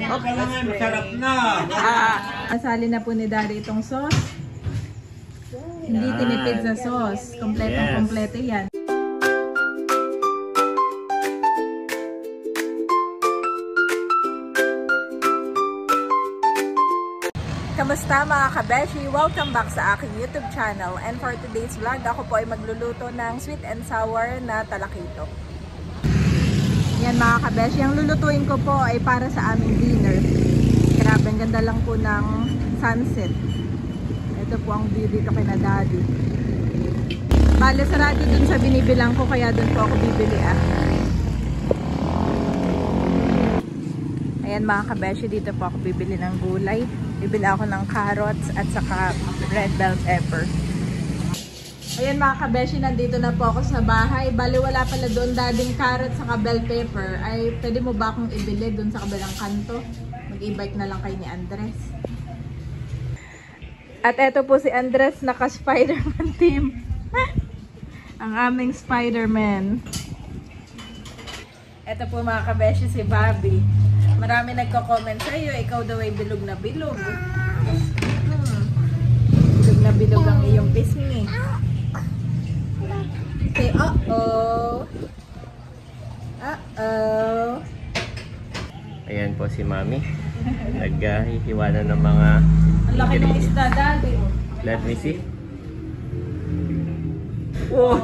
Okay lang yan, masarap na. Asali na po ni Daddy itong sauce. Hindi tinipid sa sauce. Kompletong-kompleto yan. Kamusta mga kabeshi? Welcome back sa aking YouTube channel. And for today's vlog, ako po ay magluluto ng sweet and sour na talakito. Yan mga kabeshi, ang lulutuin ko po ay para sa aming dinner. Grabe, ang ganda lang po ng sunset. Ito po ang view dito kay na Daddy. Bale, sarado dun sa binibilang ko, kaya dun po ako bibili Ayan mga kabeshi, dito po ako bibili ng gulay. Bibili ako ng carrots at saka red bell pepper. Ayan mga kabeshi, nandito na po ako sa bahay. Bali wala pala doon dading carrots saka bell pepper. Ay pwede mo ba akong ibili doon sa kabilang kanto? Mag-e-bike na lang kay ni Andres. At eto po si Andres, naka-Spider-Man team. Ang aming Spider-Man. Eto po mga kabeshi, si Bobby. Marami nagko-comment sa iyo, ikaw daw ay bilog na bilog. Bilog na bilog ang iyong pisngi. Say, uh-oh. Uh-oh. Ayan po si Mami. Naghihiwa na ng mga ang laki ng isda, Daddy. Let me see. Oh,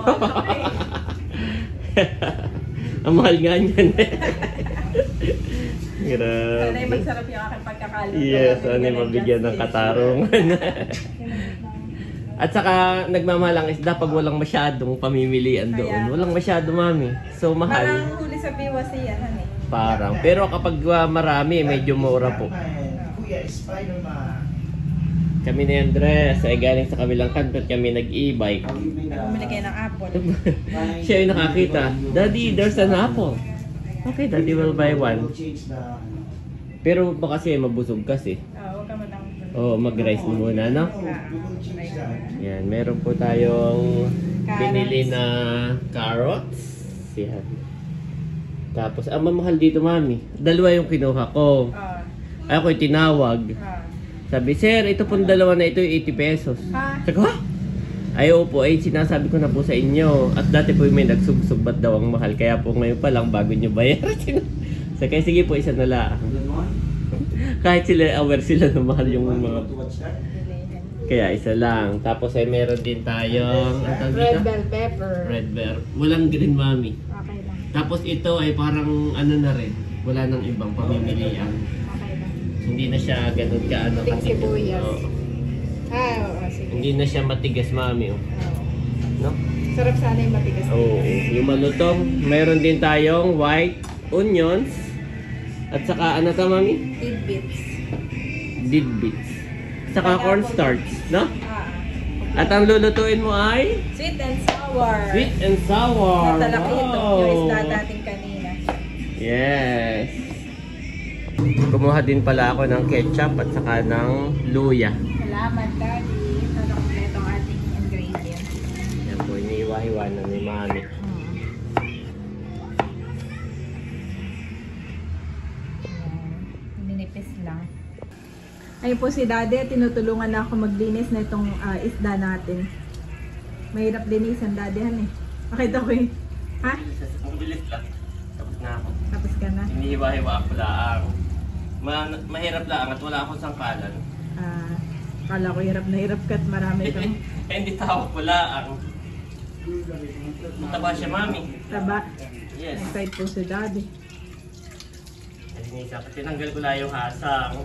ang mahal nga niyan. Grabe. sana'y magsarap yung aking pagkakaluto. Yes, ano yung mabigyan ng katarungan. At saka nagmamalang isda pag walang masyadong pamimilian doon. Walang masyado, Mami. So mahal. Parang huli sa biwas yan, honey. Parang. Pero kapag marami, medyo mura po. Kami ni Andres ay galing sa kabilang kanto at kami nag-e-bike. Bumili kayo ng apple. Siya ay nakakita. Daddy, there's an apple. Okay, Daddy will buy one. Pero baka kasi mabusog kasi. Huwag ka matang. Oo, mag-rice muna, no? Yan, meron po tayong binili na carrots. Yan. Tapos, ang mamahal dito, Mami. Dalawa yung kinuha ko. Ay, ako'y tinawag. Sabi, sir, ito pong dalawa na ito, 80 pesos. Sabi ko, ha? Ayaw po, ay sinasabi ko na po sa inyo. At dati po may nagsugsug, ba't daw ang mahal? Kaya po ngayon pa lang, bago nyo bayaran. So, kaya sige po, isa na lang. Kahit sila, aware sila na mahal yung mga... Kaya isa lang. Tapos ay meron din tayong... Red bell pepper. Red bell. Walang green, Mami. Okay lang. Tapos ito ay parang ano na rin. Wala nang ibang pamimilian. Okay lang. Hindi na siya ganun ka ano. Ting sibuyas. Oo, sige. Hindi na siya matigas, Mami. Oh. No? Sarap sana yung matigas. Oo. Yung malutong. Meron din tayong white onions. At saka ano to, Mami? Tidbits. Tidbits. Saka cornstarch, no? At ang lulutuin mo ay? Sweet and sour. Sweet and sour. Natalakito. Wow. Yung isda natin kanina. Yes. Kumuha din pala ako ng ketchup at saka ng luya. Salamat, Daddy. Ito na kompleto ang ating ingredients. Yan po, iniiwa-hiwa na ni Mami. Ninipis lang. Ayun po si Daddy, tinutulungan na ako maglinis na itong isda natin. Mahirap linisan, Daddy, han eh. Makita ko eh. Ha? Ang bilis lang. Tapos na ako. Tapos ka na? Iniiwa-hiwa ako lang. Mahirap lang at wala akong sangkalan. Kala ko hirap na hirap ka at marami kang... Hindi tawag ko lang. Mataba siya, Mami. Taba. Yes. Excited po si Daddy. Tinanggal ko lang yung hasang.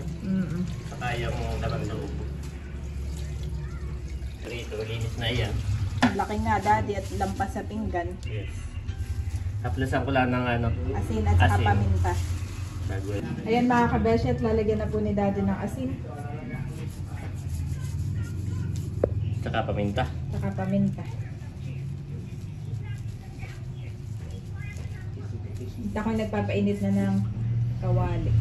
Saka yung laman loob. Rito, linis na yan. Laki nga, Daddy, at lampas sa pinggan. Yes. Haplasan ko lang ng ano. Asin at saka Asin. paminta. Bago. Ayan mga kabeshi, at lalagyan na po ni Daddy ng asin. Saka paminta. Saka paminta. Ito ako nagpapainit na ng kawali.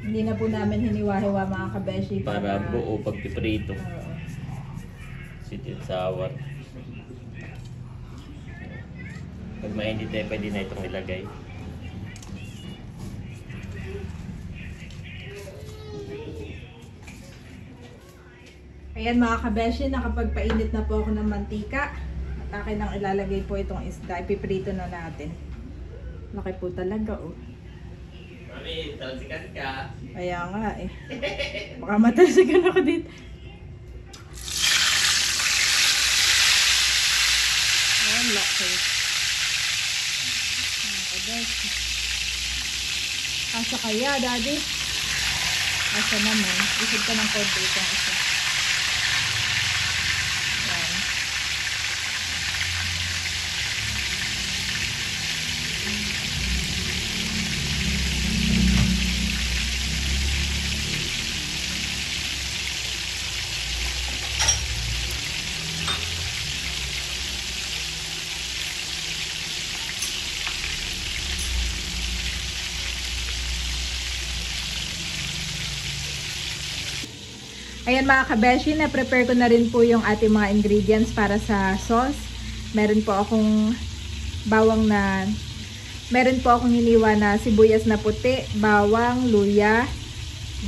Hindi na po namin hiniwa-hiwa mga kabeshi. Para buo pag piprito. Oo. Sweet and sour. Pag mainit eh, pwede na itong ilagay. Ayan mga kabeshi, nakapagpainit na po ako ng mantika. At akin ang ilalagay po itong isda. Ipiprito na natin. Laki po talaga oh. Mami, talsikan ka. Kaya nga eh. Baka matalsikan ako dito. Ayan, laki. Mga kabeshi. Asa kaya, daddy? Asa naman. Isip ka ng konti itong isa. Ayan. Ayan mga kabeshi, na-prepare ko na rin po yung ating mga ingredients para sa sauce. Meron po akong bawang na, meron po akong hiniwa na sibuyas na puti, bawang, luya,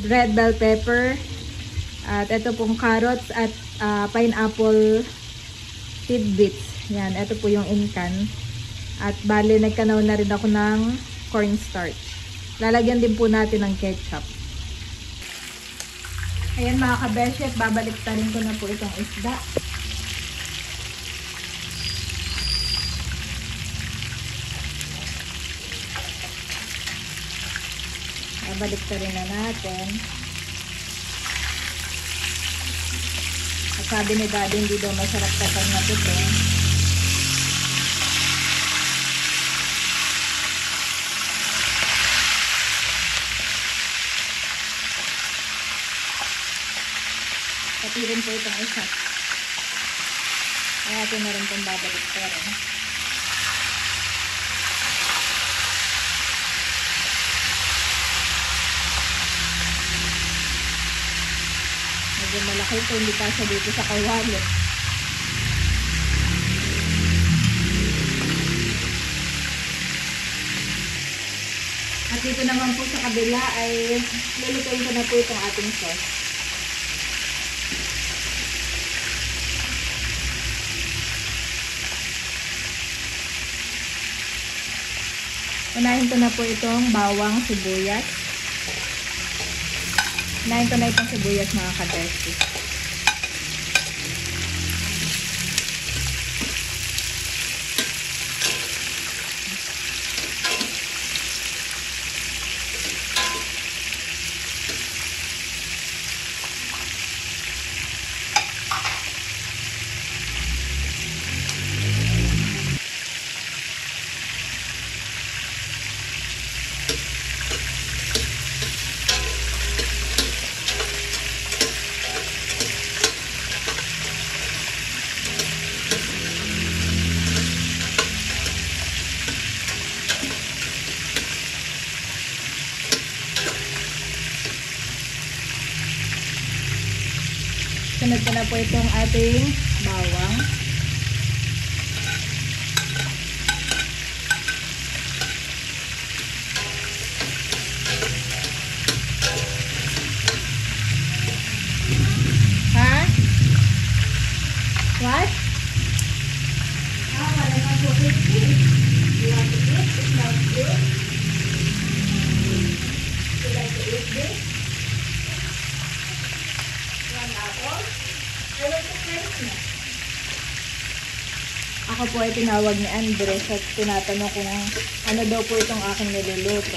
red bell pepper, at ito pong carrots at pineapple tidbits. Yan, ito po yung incan. At bale, nagkanaw na rin ako ng cornstarch. Lalagyan din po natin ng ketchup. Ayan mga kabeshi, at babaliktarin ko na po itong isda. Babaliktarin na natin. At sabi ni Daddy, hindi daw masarap kapag natuto. Pati rin po itong isa. Kaya ito na rin itong babaliktarin. Medyo malaki ito, hindi kasya dito sa kawali. At dito naman po sa kabila ay lulutuin ko na po itong ating sauce. Unahin ko na po itong bawang, sibuyas. Unahin ko na itong sibuyas mga kabeshi. Sunod ko na po itong ating bawang. Ha? What? Wala kang cookies. You want to eat? It's not good. You like to eat this? Ako po ay tinawag ni Andres at tinatanong kung ano daw po itong aking niluluto.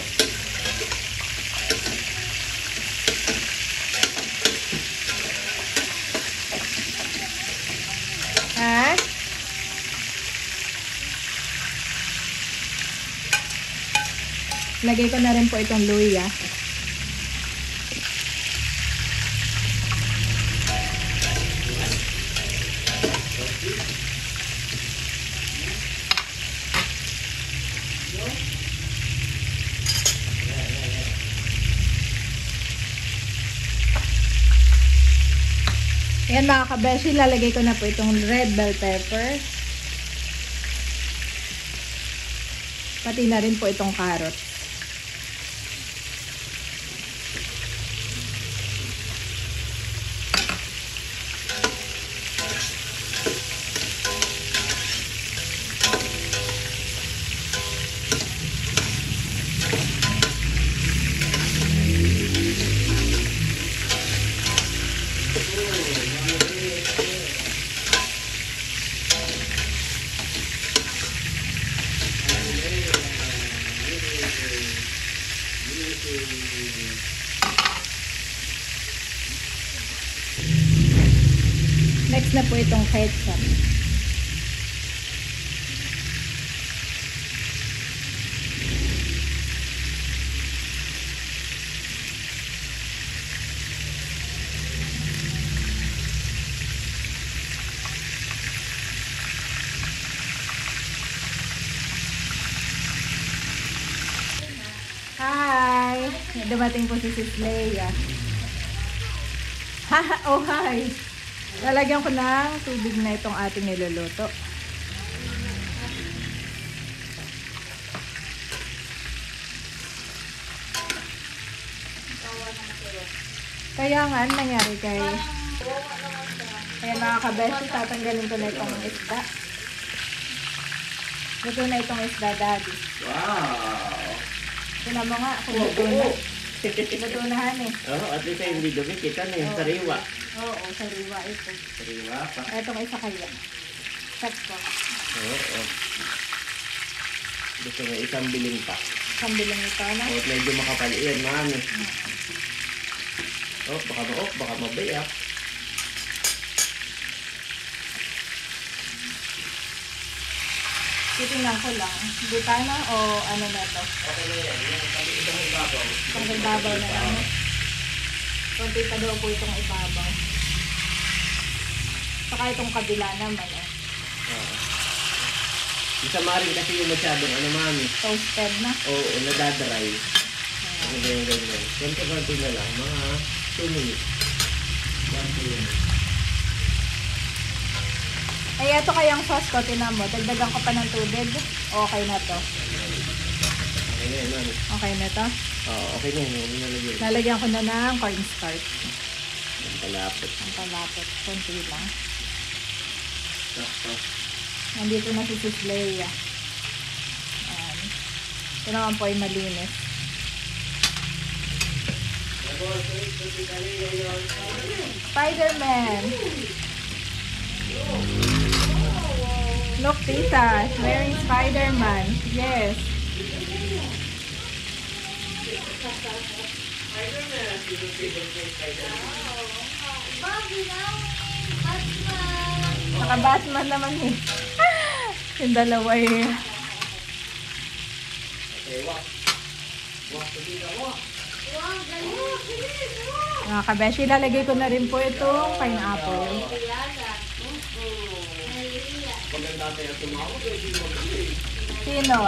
Ha? Lagay ko na rin po itong luya. Ayan mga kabeshi, lalagay ko na po itong red bell pepper. Pati na rin po itong carrot. Next na po itong ketchup. Hi! Dumating po si Sis Leia. Oh, hi! Lalagyan ko ng tubig na itong ating niluluto. Kaya nga, nangyari kay... Kaya mga kabeshi, tatanggalin ko na itong isda. Luto na itong isda, Daddy. Wow! Tignan mo nga, kung luto na. Luto na, eh. Oo, at least ay hindi dumi. Kita na yung sariwa. Oo, sariwa ito. Sariwa pa. Itong isa kaya. Sakto. Oo. Gusto nga isang biling pa. Isang bilang ito, na. O, medyo makapal. Iyan, mami. Oh, baka mabayak. Titingnan ko lang. Buta na o ano na ito? Okay na yan. Itong ibabaw. Itong ibabaw na lang. Kunti pa daw po itong ibabaw. Saka itong kabila naman. Oo. Isama rin kasi yung masyadong ano, mami. Toasted na. Oo, nadadry. Ano ba yung ganyan? Konti-konti na lang. Mga 2 minutes. 1 minute. Ay, ito kayang sauce ko. Tinan mo. Dagdagan ko pa ng tubig. Okay na to. Okay na yun, mami. Okay na to. Oo, okay na yun. Yung nalagyan. Lalagyan ko na ng cornstarch. Ang palapot. Ang palapot. Kunti lang. Sakto. Nandito na si Sis Leia. Ayan. Ito naman po ay malinis. Spider-Man! Look, Tita. Wearing Spider-Man. Yes. Naka-Batman naman eh. Yung dalawa eh. Mga kabeshi, lalagay ko na rin po itong pineapple. Sino?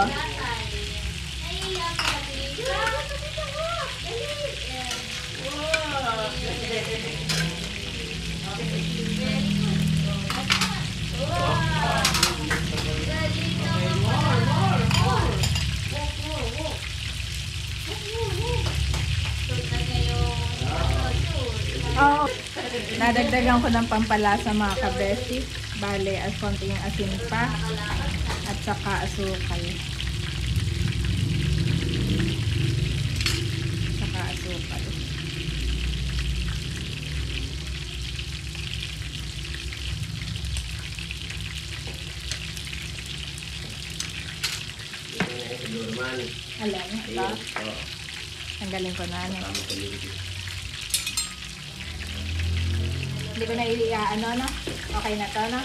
Oh, nadagdagan ko ng pampalasa mga kabeshi. Bale, as konting asin pa at saka asukal. Saka asukal. Alam, ito. Tanggalin ko na. Hindi ko na ano, no? Okay na to, no?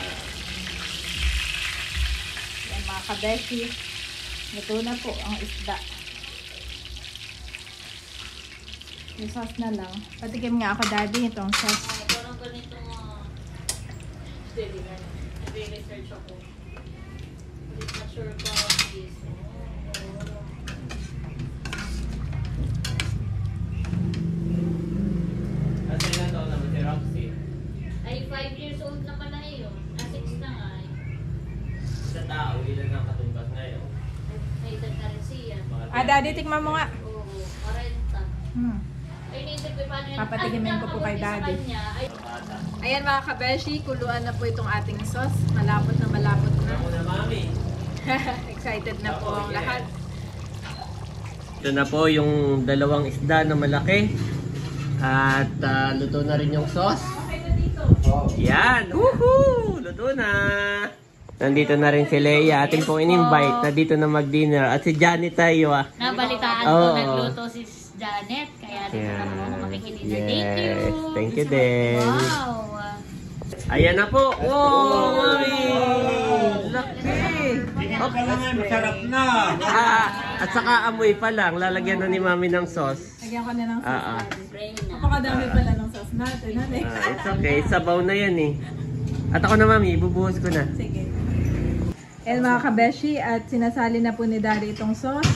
Yan mga kabeshi. Ito na po ang isda. Yung sauce na lang. Patikim nga ako, Daddy, itong sauce. Parang ganito nga. Nag-research ako. Hindi na sure ko this. At ilan taon naman si Roxy? Ay, 5 5 years old naman na yun. 6 na nga eh. Sa tao, ilan ang katumbas ngayon? May edad na rin siya. Daddy, tikman mo nga. Oo, 40. Ay, naisip ko paano yan. Papatikimin ko po kay Daddy. Ay, Ayan mga kabeshi, kuluan na po itong ating sauce. Malapot na malapot na. Ako na, mami. Excited na po ang lahat. Ito na po yung dalawang isda na malaki. At luto na rin yung sauce. Yan! Woohoo! Luto na! Nandito na rin si Leia. Ating pong in-invite na dito na mag-dinner. At si Janet tayo nabalitaan Oo. ko nagluto si Janet. Kaya dito na po ako makikinita. Thank you. Yes, thank you din. Wow. Ayan na po. Wow, mami! Laki! Okay lang yan, masarap na. At saka amoy pa lang. Lalagyan na ni mami ng sauce. Lagyan ko na ng sauce. Ah, ah. Napakadami pala ng sauce natin. It's okay. Sabaw na yan eh. At ako na mami, ibubuhos ko na. Sige. Ayan mga kabeshi, at sinasali na po ni Daddy itong sauce.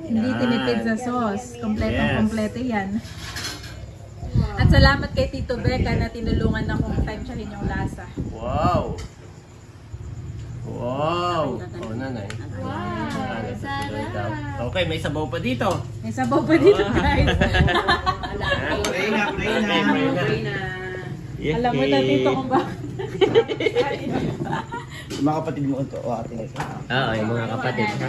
Hindi Yan. tinipid sa sauce. Kompletong Yes. kompleto yan. At salamat kay Tito Becca na tinulungan akong tansyahin yung lasa. Wow! Wow! Oh, nanay. Wow. Sarap. Okay, may sabaw pa dito. May sabaw pa dito guys. Pray na, pray na. Alam mo na dito kung bakit. Mga kapatid mo ito, o ating isa. Oo, yung mga kapatid. Ha?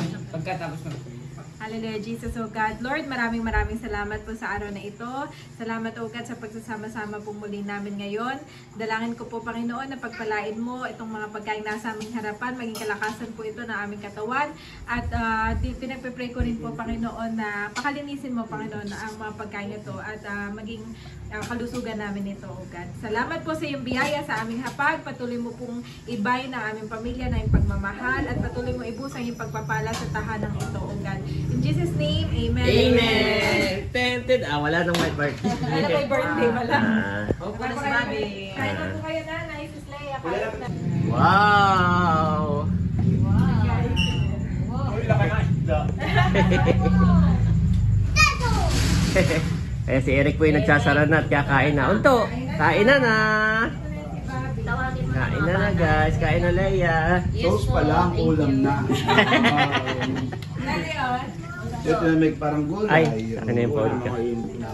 Hallelujah, Jesus, O God. Lord, maraming salamat po sa araw na ito. Salamat, O God, sa pagsasama-sama po muli namin ngayon. Dalangin ko po, Panginoon, na pagpalain mo itong mga pagkain nasa aming harapan, maging kalakasan po ito ng aming katawan. At pinagpe-pray ko rin po, Panginoon, na pakalinisin mo, Panginoon, ang mga pagkain ito at maging kalusugan namin ito, O God. Salamat po sa iyong biyaya sa aming hapag. Patuloy mo pong ibay ng aming pamilya na yung pagmamahal at patuloy mo ibusang yung pagpapala sa tahanang ito, O God. In Jesus' name, Amen. Amen! Tented! Wala nang white part. Wala may birthday, wala. Ah. Wala si Bobby. Kain na po kayo, Nanay, Sis Leia. Kain na. Wow! Uy, laki na isda. Eh, si Eric po yung nagsasara na at kakain na. Unto! Kain na na! Tawagin mo Kain na na guys! Kain na Leia! Sauce pa lang, ulam na. Ito na may parang gulay. Ay, akin na yung powder ka. Tawagin mo na.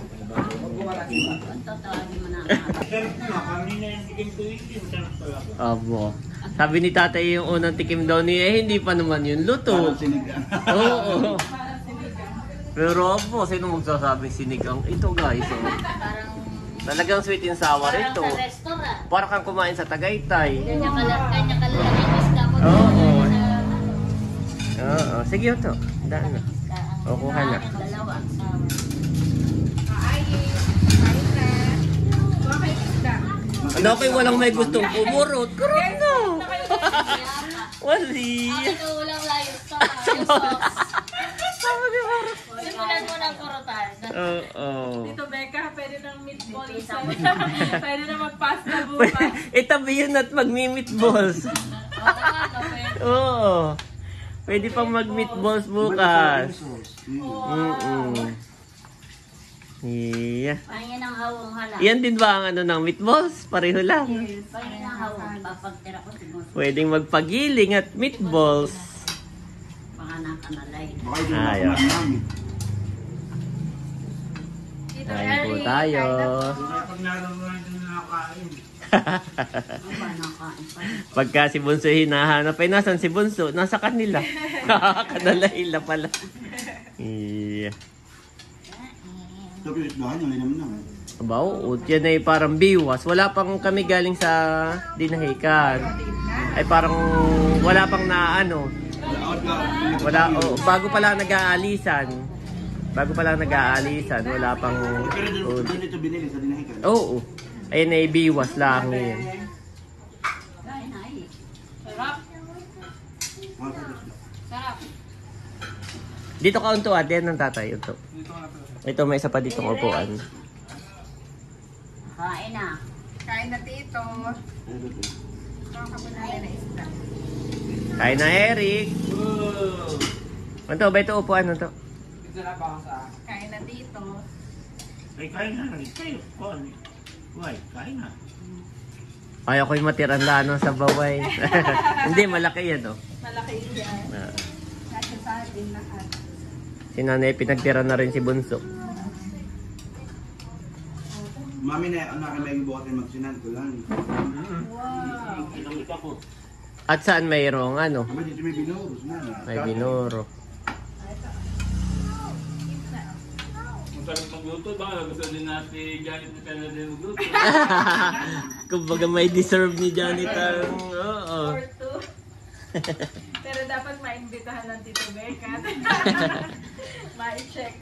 Sarap na, kanina yung chicken tuitin, sarap talaga. Abo. Sabi ni tatay yung unang tikim daw niya, hindi pa naman yun luto. Parang sinigang. Oo. Pero abo, sino magsasabing sinigang? Ito guys, oh. Parang Talagang sweet and sour parang ito. sa restaurant. Para kang kumain sa Tagaytay. Kanya kalalaki isda mo. Oo. Oo, sige ito. Daan na. O, kuha na. Dalawa. Ano kayo walang may gustong pumurot? Kurot no! Wali! Ako walang layos sa sauce. Simulan mo ng kurutan. Oo. Dito, Becca, pwede ng meatballs. Pwede na mag-pasta bukas. Itabi yun at magmi-meatballs. Oo. Pwede pang mag-meatballs bukas. Yeah. Pahingin ang hawang hala. Yan din ba ang ano ng meatballs? Pareho lang. Pahingin ang hawang. Papagtira ko siguro. Pwedeng magpagiling at meatballs. Baka nakanalay. Baka yung Ayaw. namin. Kain po tayo. Pag nararamdaman din nakakain. Ang ba nakain pa? Pagka si Bunso hinahanap, ay nasan si Bunso? Nasa kanila. Kanalaila pala. Yeah. Ito pinitbahan yung linam na. Abaw, yan ay parang biwas. Wala pang kami galing sa dinahikan. Ay parang wala pang na ano. Wala, oh, bago pa lang nag-aalisan. Wala pang... Pero doon ito binili sa dinahikan. Oo. Ayun ay biwas lang yun. Kain na eh. Sarap. Dito ka unto at yan ng tatay. Ito. Ito may isa pa ditong upuan. Kain na. Kain na tito. Baka mo natin na isda. Kain na Eric. Ito ba ito upuan? Ito. Kain na tito. Ay, kain na rin. Kayo. Why? Kain na. Ay, ako'y matiranda no, sa baway. Hindi, malaki yan, oh. Malaki yan. Ah. Nasa sa atin lahat. Si nanay, pinagtira na rin si Bunso. Mami na anak may buhat ay magsinan ko lang. Wow. Inamit ako. At saan mayroong ano? Kami dito may binuros na. May binuro. Masarap magluto. Baka gusto din natin Janet na kaya din magluto. Kumbaga may deserve ni janitor. Oo. Or two. Pero dapat maimbitahan ng Tito Becca. Ma-check.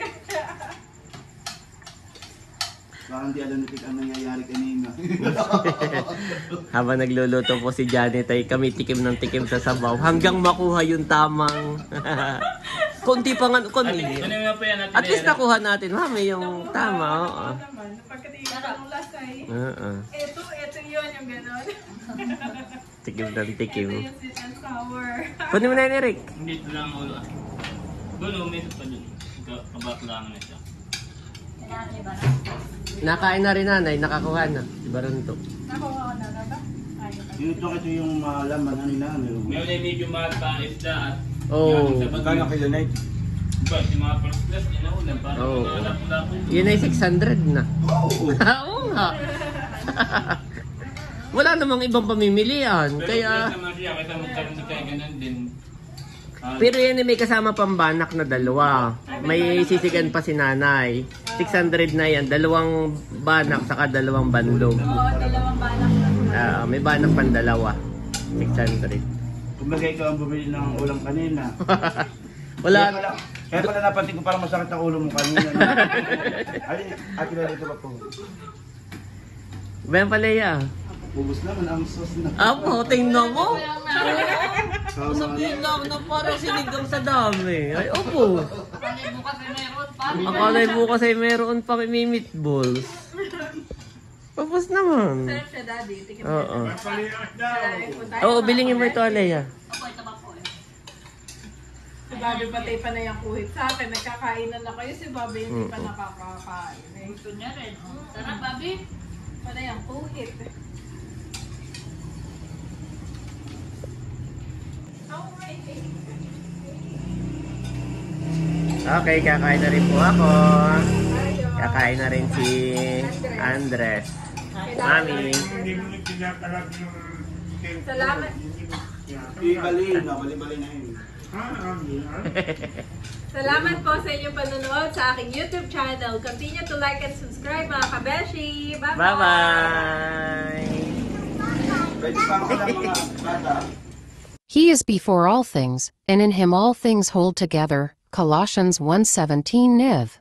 Parang di alam nitik ang nangyayari kanina. Habang nagluluto po si Janet ay kami tikim ng tikim sa sabaw hanggang makuha yung tamang konti pa nga konti. Ano nga pa yan natin? At least nakuha natin, mami, yung tama. Oo. Naman, pagkatingin ng lasay. Oo. Ito yun yung gano'n. Tikim ng tikim. Ito yung sweet and sour. Kunin mo na yun, Eric. Hindi ito lang ulo. Ulo, may pa dun. Kabatlangan na siya. Nakain na rin nanay, nakakuha na. Si Baronto. Nakuha ko na ba? Ayun. Ito yung malaman ano nila. Ngayon ay medyo mahal pa ang isda at Oo. Magkano kilo na ito? ba, si mga first class, inaulan. Parang Oo. wala-wala. Yun ay 600 na. Oo. Oo nga. Wala namang ibang pamimilian. Pero Kaya... plus naman siya, kasi magkaroon na kaya ganun din. Pero yan ay may kasama pambanak na dalawa. May sisigan pa si nanay. 600 na yan. Dalawang banak saka dalawang bandog. Oo, dalawang balak na. May banak pang dalawa. 600. Kumbaga ikaw ang bumili ng ulam kanina. Wala. Kaya pala napansin ko parang masakit ang ulo mo kanina. Ay, akin na dito pa po. Bayan palaya. Ubus naman ang sauce na. Apo, tingnan mo. Sama Sabihin lang na parang sinigang sa dami. Ay, opo. Panay bukas ay meron pa. Akalay bukas ay meron pa may meatballs. Tapos naman. Sarap siya, Daddy. Tikim mo. Oo. Puntahan Oo, mo. bilingin mo ito, Alea. Ako, ito ba po eh. Si Bobby patay pa na yung kuhit sa akin. Nagkakainan na kayo. Si Bobby hindi pa Mm-mm. nakakakain. Eh. Gusto niya rin. Sarap, Bobby. Panay ang kuhit. Okay, kakain na rin po ako. Ayaw. Kakain na rin si Andres. Mami. Hindi mo nagtinatalab yung... Salamat. Ibali na, bali-bali na yun. Salamat po sa inyong panonood sa aking YouTube channel. Continue to like and subscribe mga kabeshi. Bye-bye! Bye-bye! Pwede pa ako lang mga bata. He is before all things, and in him all things hold together. Colossians 1:17 Niv.